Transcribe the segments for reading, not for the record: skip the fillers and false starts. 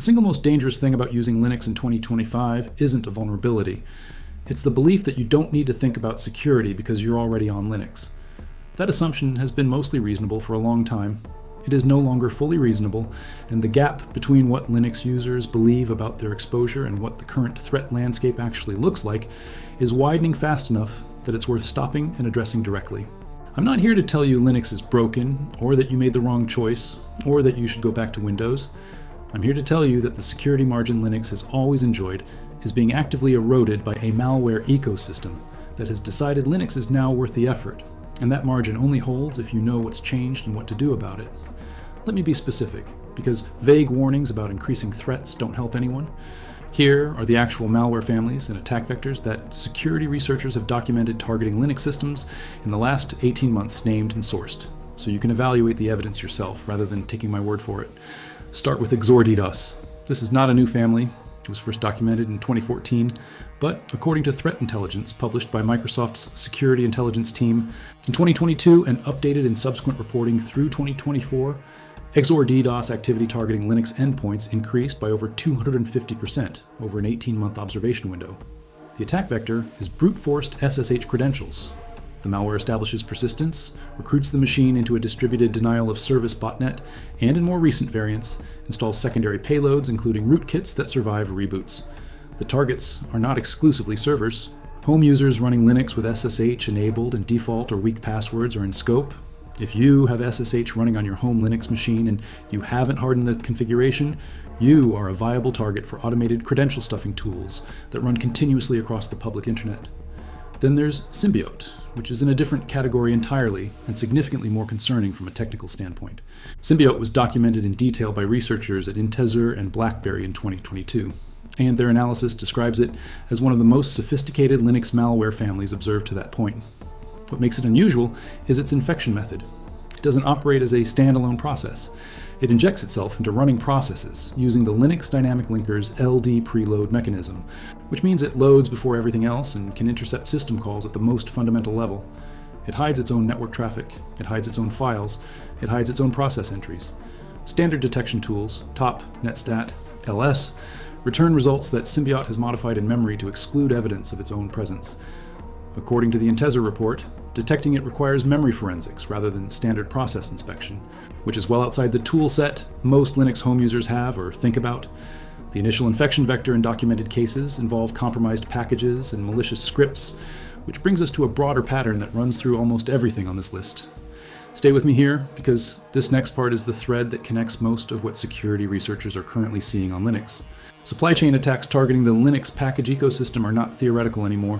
The single most dangerous thing about using Linux in 2025 isn't a vulnerability. It's the belief that you don't need to think about security because you're already on Linux. That assumption has been mostly reasonable for a long time. It is no longer fully reasonable, and the gap between what Linux users believe about their exposure and what the current threat landscape actually looks like is widening fast enough that it's worth stopping and addressing directly. I'm not here to tell you Linux is broken, or that you made the wrong choice, or that you should go back to Windows. I'm here to tell you that the security margin Linux has always enjoyed is being actively eroded by a malware ecosystem that has decided Linux is now worth the effort, and that margin only holds if you know what's changed and what to do about it. Let me be specific, because vague warnings about increasing threats don't help anyone. Here are the actual malware families and attack vectors that security researchers have documented targeting Linux systems in the last 18 months, named and sourced, so you can evaluate the evidence yourself rather than taking my word for it. Start with XOR-DDoS. This is not a new family. It was first documented in 2014, but according to threat intelligence published by Microsoft's security intelligence team in 2022 and updated in subsequent reporting through 2024, XOR-DDoS activity targeting Linux endpoints increased by over 250% over an 18-month observation window. The attack vector is brute-forced SSH credentials. The malware establishes persistence, recruits the machine into a distributed denial-of-service botnet, and in more recent variants, installs secondary payloads including rootkits that survive reboots. The targets are not exclusively servers. Home users running Linux with SSH enabled and default or weak passwords are in scope. If you have SSH running on your home Linux machine and you haven't hardened the configuration, you are a viable target for automated credential stuffing tools that run continuously across the public internet. Then there's Symbiote, which is in a different category entirely and significantly more concerning from a technical standpoint. Symbiote was documented in detail by researchers at Intezer and BlackBerry in 2022, and their analysis describes it as one of the most sophisticated Linux malware families observed to that point. What makes it unusual is its infection method. It doesn't operate as a standalone process. It injects itself into running processes using the Linux Dynamic Linker's LD preload mechanism, which means it loads before everything else and can intercept system calls at the most fundamental level. It hides its own network traffic, it hides its own files, it hides its own process entries. Standard detection tools, TOP, Netstat, LS, return results that Symbiote has modified in memory to exclude evidence of its own presence. According to the Intezer report, detecting it requires memory forensics rather than standard process inspection, which is well outside the tool set most Linux home users have or think about. The initial infection vector in documented cases involve compromised packages and malicious scripts, which brings us to a broader pattern that runs through almost everything on this list. Stay with me here, because this next part is the thread that connects most of what security researchers are currently seeing on Linux. Supply chain attacks targeting the Linux package ecosystem are not theoretical anymore.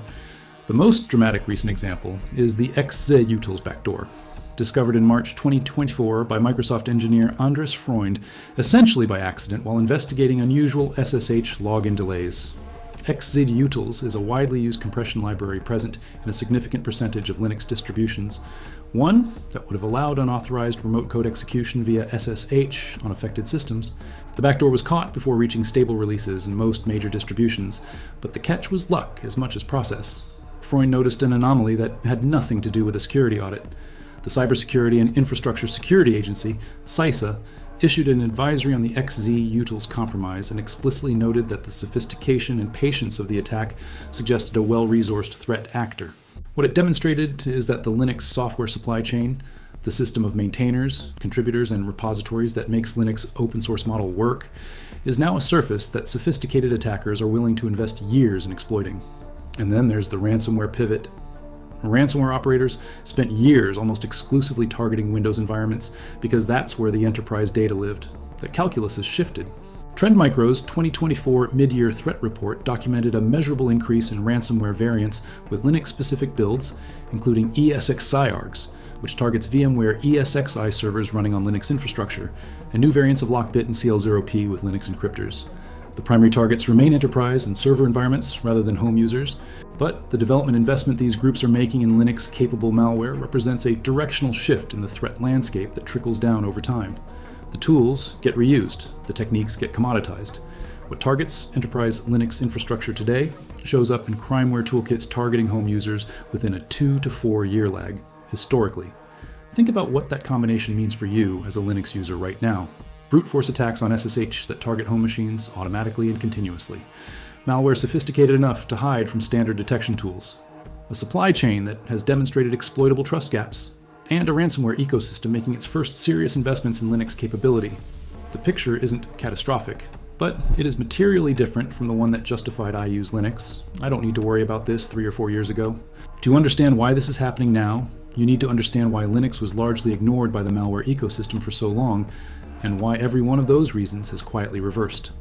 The most dramatic recent example is the xzutils backdoor, discovered in March 2024 by Microsoft engineer Andres Freund, essentially by accident while investigating unusual SSH login delays. xzutils is a widely used compression library present in a significant percentage of Linux distributions, one that would have allowed unauthorized remote code execution via SSH on affected systems. The backdoor was caught before reaching stable releases in most major distributions, but the catch was luck as much as process. Freund noticed an anomaly that had nothing to do with a security audit. The Cybersecurity and Infrastructure Security Agency, CISA, issued an advisory on the xzutils compromise and explicitly noted that the sophistication and patience of the attack suggested a well-resourced threat actor. What it demonstrated is that the Linux software supply chain, the system of maintainers, contributors, and repositories that makes Linux open source model work, is now a surface that sophisticated attackers are willing to invest years in exploiting. And then there's the ransomware pivot. Ransomware operators spent years almost exclusively targeting Windows environments because that's where the enterprise data lived. That calculus has shifted. Trend Micro's 2024 mid-year threat report documented a measurable increase in ransomware variants with Linux-specific builds, including ESXi-args, which targets VMware ESXi servers running on Linux infrastructure, and new variants of Lockbit and CL0P with Linux encryptors. The primary targets remain enterprise and server environments rather than home users, but the development investment these groups are making in Linux-capable malware represents a directional shift in the threat landscape that trickles down over time. The tools get reused, the techniques get commoditized. What targets enterprise Linux infrastructure today shows up in crimeware toolkits targeting home users within a 2 to 4 year lag, historically. Think about what that combination means for you as a Linux user right now. brute force attacks on SSH that target home machines automatically and continuously, malware sophisticated enough to hide from standard detection tools, a supply chain that has demonstrated exploitable trust gaps, and a ransomware ecosystem making its first serious investments in Linux capability. The picture isn't catastrophic, but it is materially different from the one that justified I use Linux. I don't need to worry about this 3 or 4 years ago. To understand why this is happening now, you need to understand why Linux was largely ignored by the malware ecosystem for so long, and why every one of those reasons has quietly reversed.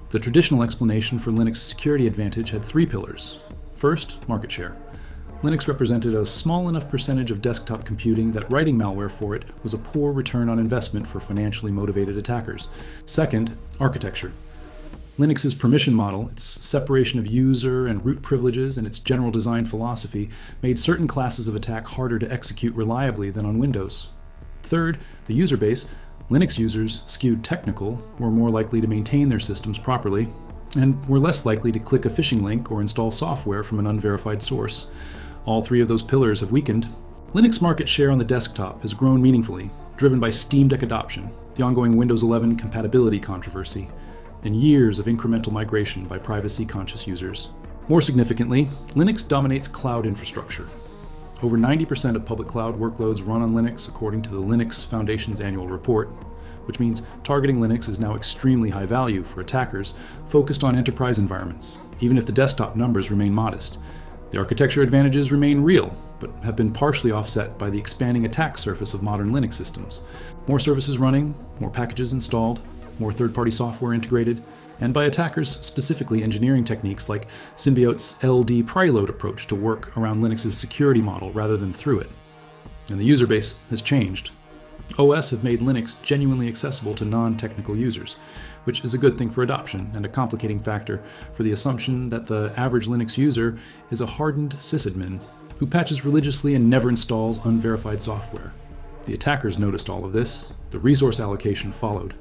The traditional explanation for Linux security advantage had 3 pillars. First, market share. Linux represented a small enough percentage of desktop computing that writing malware for it was a poor return on investment for financially motivated attackers. Second, architecture. Linux's permission model, its separation of user and root privileges, and its general design philosophy made certain classes of attack harder to execute reliably than on Windows. Third, the user base. Linux users, skewed technical, were more likely to maintain their systems properly, and were less likely to click a phishing link or install software from an unverified source. All 3 of those pillars have weakened. Linux market share on the desktop has grown meaningfully, driven by Steam Deck adoption, the ongoing Windows 11 compatibility controversy, and years of incremental migration by privacy-conscious users. More significantly, Linux dominates cloud infrastructure. Over 90% of public cloud workloads run on Linux according to the Linux Foundation's annual report, which means targeting Linux is now extremely high value for attackers focused on enterprise environments, even if the desktop numbers remain modest. The architecture advantages remain real, but have been partially offset by the expanding attack surface of modern Linux systems. More services running, more packages installed, more third-party software integrated, and by attackers specifically engineering techniques like Symbiote's LD preload approach to work around Linux's security model rather than through it. And the user base has changed. OS have made Linux genuinely accessible to non-technical users, which is a good thing for adoption and a complicating factor for the assumption that the average Linux user is a hardened sysadmin who patches religiously and never installs unverified software. The attackers noticed all of this. The resource allocation followed.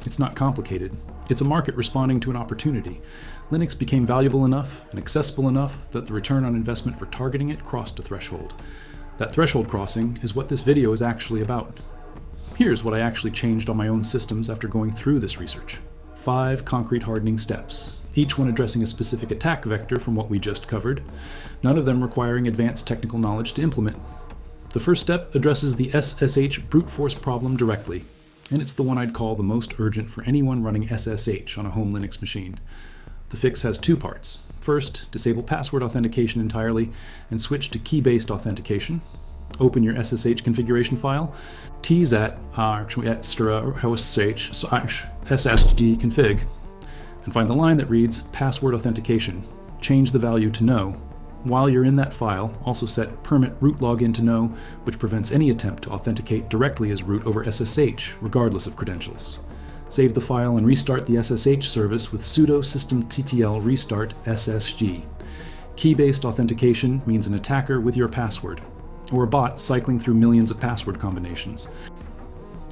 It's not complicated. It's a market responding to an opportunity. Linux became valuable enough and accessible enough that the return on investment for targeting it crossed a threshold. That threshold crossing is what this video is actually about. Here's what I actually changed on my own systems after going through this research. 5 concrete hardening steps, each one addressing a specific attack vector from what we just covered, none of them requiring advanced technical knowledge to implement. The first step addresses the SSH brute force problem directly, and it's the one I'd call the most urgent for anyone running SSH on a home Linux machine. The fix has 2 parts. First, disable password authentication entirely and switch to key-based authentication. Open your SSH configuration file, tzat /SSD config, and find the line that reads password authentication. Change the value to no. While you're in that file, also set permit root login to no, which prevents any attempt to authenticate directly as root over SSH, regardless of credentials. Save the file and restart the SSH service with sudo systemttl restart SSG. Key-based authentication means an attacker with your password, or a bot cycling through millions of password combinations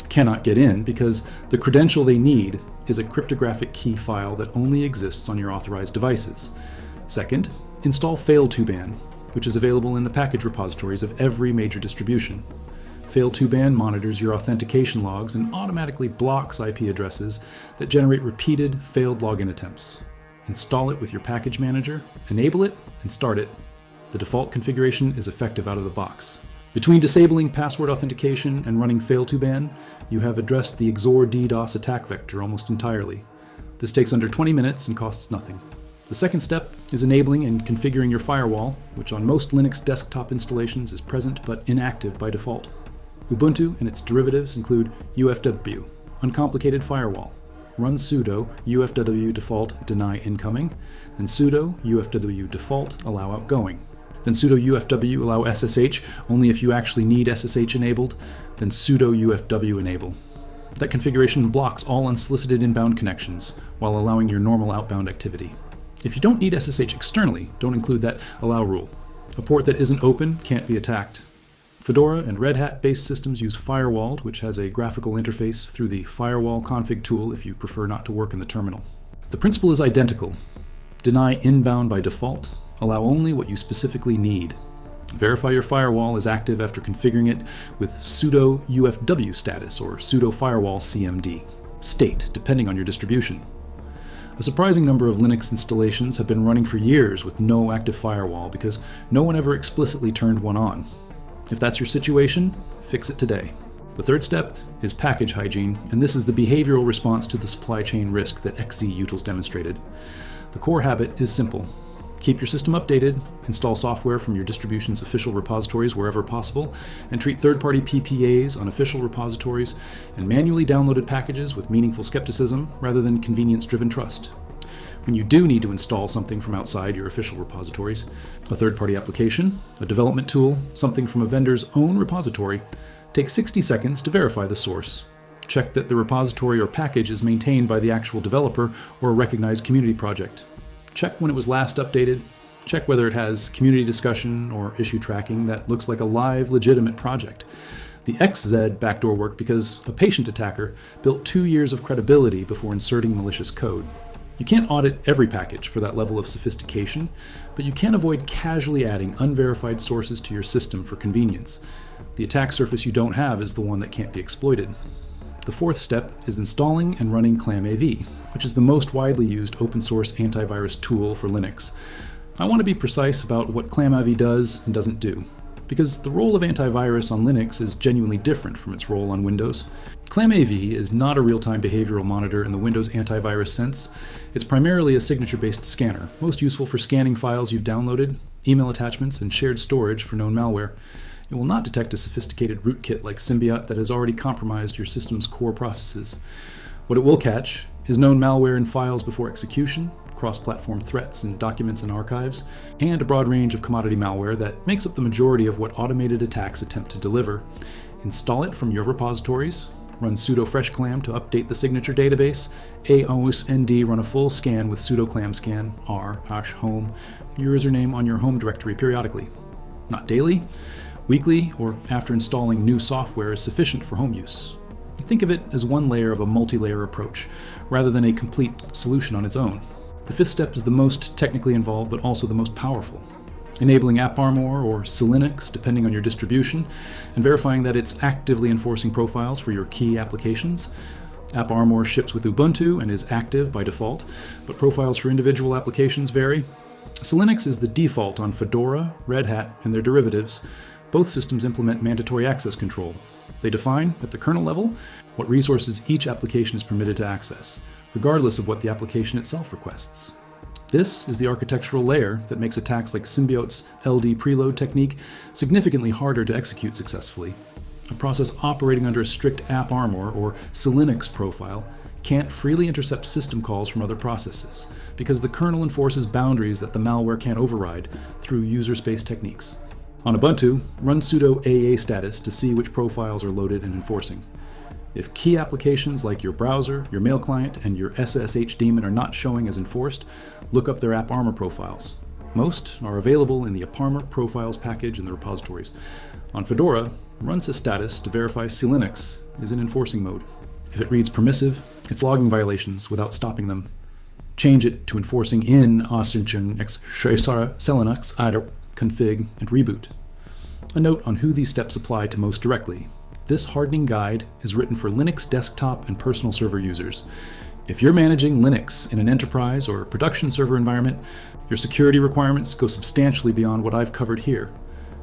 cannot get in because the credential they need is a cryptographic key file that only exists on your authorized devices. Second, install fail2ban, which is available in the package repositories of every major distribution. Fail2ban monitors your authentication logs and automatically blocks IP addresses that generate repeated failed login attempts. Install it with your package manager, enable it, and start it. The default configuration is effective out of the box. Between disabling password authentication and running fail2ban, you have addressed the XOR DDoS attack vector almost entirely. This takes under 20 minutes and costs nothing. The second step is enabling and configuring your firewall, which on most Linux desktop installations is present but inactive by default. Ubuntu and its derivatives include UFW, uncomplicated firewall. Run sudo UFW default deny incoming, then sudo UFW default allow outgoing. Then sudo UFW allow SSH only if you actually need SSH enabled, then sudo UFW enable. That configuration blocks all unsolicited inbound connections while allowing your normal outbound activity. If you don't need SSH externally, don't include that allow rule. A port that isn't open can't be attacked. Fedora and Red Hat-based systems use Firewalled, which has a graphical interface through the Firewall config tool if you prefer not to work in the terminal. The principle is identical. Deny inbound by default, allow only what you specifically need. Verify your firewall is active after configuring it with sudo UFW status or sudo firewall CMD. state, depending on your distribution. A surprising number of Linux installations have been running for years with no active firewall because no one ever explicitly turned one on. If that's your situation, fix it today. The third step is package hygiene, and this is the behavioral response to the supply chain risk that XZ-Utils demonstrated. The core habit is simple. Keep your system updated, install software from your distribution's official repositories wherever possible, and treat third-party PPAs on official repositories and manually downloaded packages with meaningful skepticism rather than convenience-driven trust. When you do need to install something from outside your official repositories, a third-party application, a development tool, something from a vendor's own repository, take 60 seconds to verify the source. Check that the repository or package is maintained by the actual developer or a recognized community project. Check when it was last updated. Check whether it has community discussion or issue tracking that looks like a live, legitimate project. The XZ backdoor worked because a patient attacker built 2 years of credibility before inserting malicious code. You can't audit every package for that level of sophistication, but you can avoid casually adding unverified sources to your system for convenience. The attack surface you don't have is the one that can't be exploited. The fourth step is installing and running ClamAV, which is the most widely used open source antivirus tool for Linux. I want to be precise about what ClamAV does and doesn't do, because the role of antivirus on Linux is genuinely different from its role on Windows. ClamAV is not a real-time behavioral monitor in the Windows antivirus sense. It's primarily a signature-based scanner, most useful for scanning files you've downloaded, email attachments, and shared storage for known malware. It will not detect a sophisticated rootkit like Symbiont that has already compromised your system's core processes. What it will catch is known malware in files before execution, cross-platform threats in documents and archives, and a broad range of commodity malware that makes up the majority of what automated attacks attempt to deliver. Install it from your repositories, run sudo freshclam to update the signature database, aosnd run a full scan with sudo clamscan, r/home, your username on your home directory periodically. Not daily, weekly, or after installing new software is sufficient for home use. Think of it as one layer of a multi-layer approach, rather than a complete solution on its own. The fifth step is the most technically involved, but also the most powerful. Enabling AppArmor or Linux, depending on your distribution, and verifying that it's actively enforcing profiles for your key applications. AppArmor ships with Ubuntu and is active by default, but profiles for individual applications vary. Linux is the default on Fedora, Red Hat, and their derivatives. Both systems implement mandatory access control. They define, at the kernel level, what resources each application is permitted to access, regardless of what the application itself requests. This is the architectural layer that makes attacks like Symbiote's LD preload technique significantly harder to execute successfully. A process operating under a strict AppArmor or Linux profile can't freely intercept system calls from other processes, because the kernel enforces boundaries that the malware can't override through user space techniques. On Ubuntu, run sudo AA status to see which profiles are loaded and enforcing. If key applications like your browser, your mail client, and your SSH daemon are not showing as enforced, look up their AppArmor profiles. Most are available in the AppArmor profiles package in the repositories. On Fedora, run sysstatus to verify Linux is in enforcing mode. If it reads permissive, it's logging violations without stopping them. Change it to enforcing in Austin x Selinux either config, and reboot. A note on who these steps apply to most directly. This hardening guide is written for Linux desktop and personal server users. If you're managing Linux in an enterprise or production server environment, your security requirements go substantially beyond what I've covered here.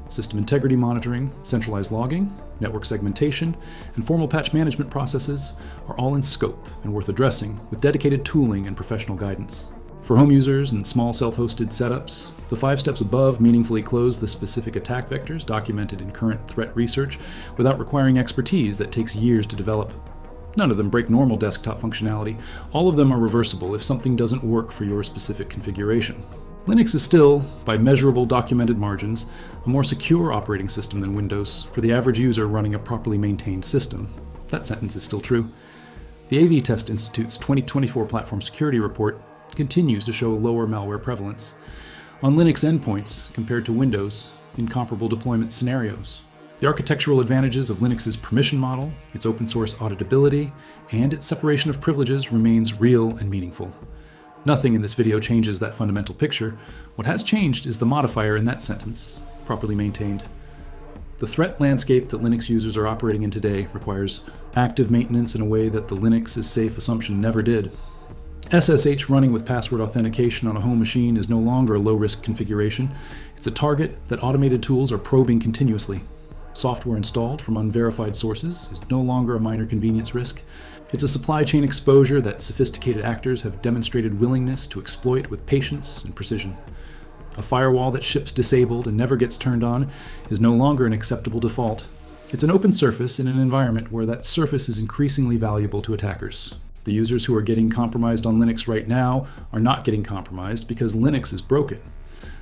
System integrity monitoring, centralized logging, network segmentation, and formal patch management processes are all in scope and worth addressing with dedicated tooling and professional guidance. For home users and small self-hosted setups, the 5 steps above meaningfully close the specific attack vectors documented in current threat research without requiring expertise that takes years to develop. None of them break normal desktop functionality. All of them are reversible if something doesn't work for your specific configuration. Linux is still, by measurable documented margins, a more secure operating system than Windows for the average user running a properly maintained system. That sentence is still true. The AV Test Institute's 2024 Platform Security Report continues to show lower malware prevalence on Linux endpoints compared to Windows in comparable deployment scenarios. The architectural advantages of Linux's permission model, its open source auditability, and its separation of privileges remains real and meaningful. Nothing in this video changes that fundamental picture. What has changed is the modifier in that sentence, properly maintained. The threat landscape that Linux users are operating in today requires active maintenance in a way that the Linux is safe assumption never did. SSH running with password authentication on a home machine is no longer a low-risk configuration. It's a target that automated tools are probing continuously. Software installed from unverified sources is no longer a minor convenience risk. It's a supply chain exposure that sophisticated actors have demonstrated willingness to exploit with patience and precision. A firewall that ships disabled and never gets turned on is no longer an acceptable default. It's an open surface in an environment where that surface is increasingly valuable to attackers. The users who are getting compromised on Linux right now are not getting compromised because Linux is broken.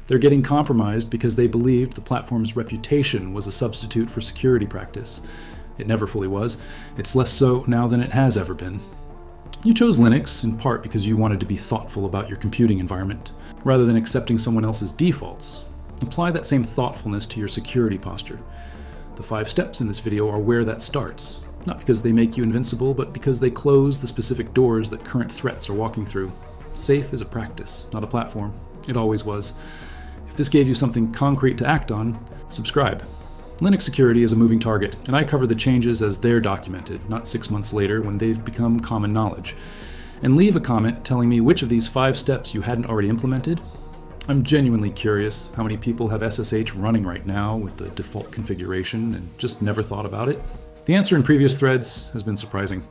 They're getting compromised because they believed the platform's reputation was a substitute for security practice. It never fully was. It's less so now than it has ever been. You chose Linux in part because you wanted to be thoughtful about your computing environment, rather than accepting someone else's defaults. Apply that same thoughtfulness to your security posture. The 5 steps in this video are where that starts, not because they make you invincible, but because they close the specific doors that current threats are walking through. Safe is a practice, not a platform. It always was. If this gave you something concrete to act on, subscribe. Linux security is a moving target, and I cover the changes as they're documented, not 6 months later when they've become common knowledge. And leave a comment telling me which of these 5 steps you hadn't already implemented. I'm genuinely curious how many people have SSH running right now with the default configuration and just never thought about it. The answer in previous threads has been surprising.